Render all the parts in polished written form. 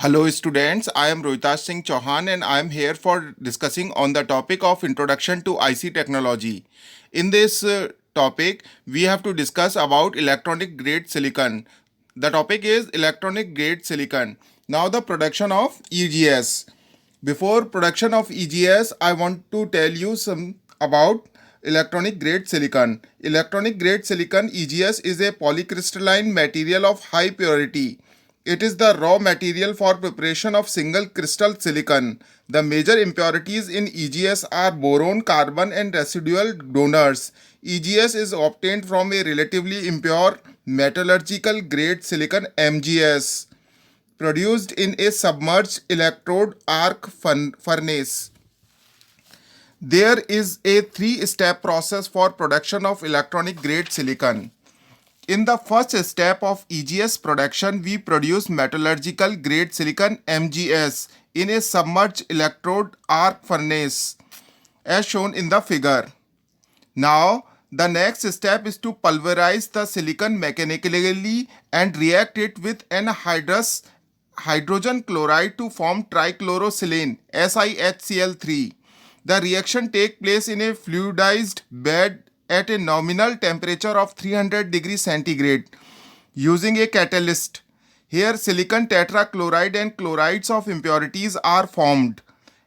Hello students, I am Rohitash Singh Chauhan and I am here for discussing on the topic of Introduction to IC Technology. In this topic, we have to discuss about electronic grade silicon. The topic is electronic grade silicon. Now the production of EGS. Before production of EGS, I want to tell you some about electronic grade silicon. Electronic grade silicon EGS is a polycrystalline material of high purity. It is the raw material for preparation of single crystal silicon. The major impurities in EGS are boron, carbon and residual donors. EGS is obtained from a relatively impure metallurgical grade silicon MGS produced in a submerged electrode arc furnace. There is a three-step process for production of electronic grade silicon. In the first step of EGS production, we produce metallurgical grade silicon MGS in a submerged electrode arc furnace as shown in the figure. Now, the next step is to pulverize the silicon mechanically and react it with anhydrous hydrogen chloride to form trichlorosilane SiHCl3. The reaction takes place in a fluidized bed at a nominal temperature of 300 degrees centigrade using a catalyst. Here silicon tetrachloride and chlorides of impurities are formed.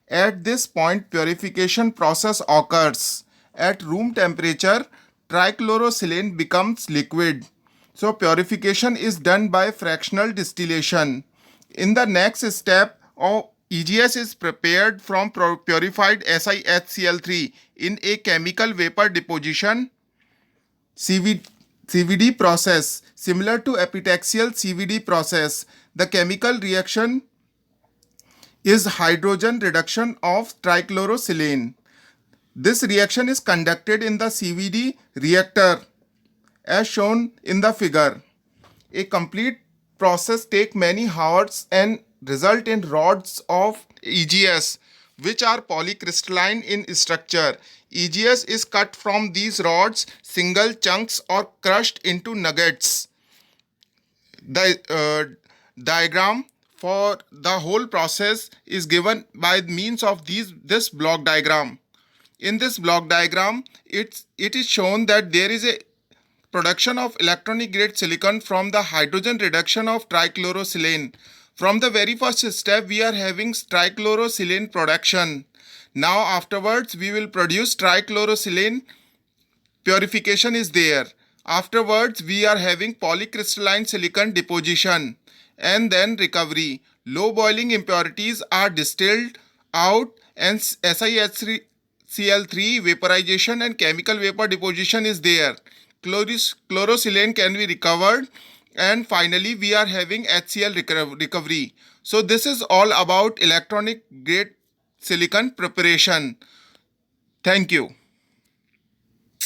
At this point purification process occurs. At room temperature trichlorosilane becomes liquid. So purification is done by fractional distillation. In the next step, EGS is prepared from purified SiHCl3 in a chemical vapor deposition CVD process. Similar to epitaxial CVD process, the chemical reaction is hydrogen reduction of trichlorosilane. This reaction is conducted in the CVD reactor as shown in the figure. A complete process takes many hours and result in rods of EGS which are polycrystalline in structure. EGS is cut from these rods, single chunks or crushed into nuggets. The diagram for the whole process is given by means of this block diagram. In this block diagram, it is shown that there is a production of electronic grade silicon from the hydrogen reduction of trichlorosilane. From the very first step, we are having trichlorosilane production. Now afterwards, we will produce trichlorosilane. Purification is there. Afterwards, we are having polycrystalline silicon deposition and then recovery. Low boiling impurities are distilled out and SiHCl3 vaporization and chemical vapor deposition is there. Chlorosilane can be recovered and finally we are having HCl recovery. So this is all about electronic grade silicon preparation. Thank you.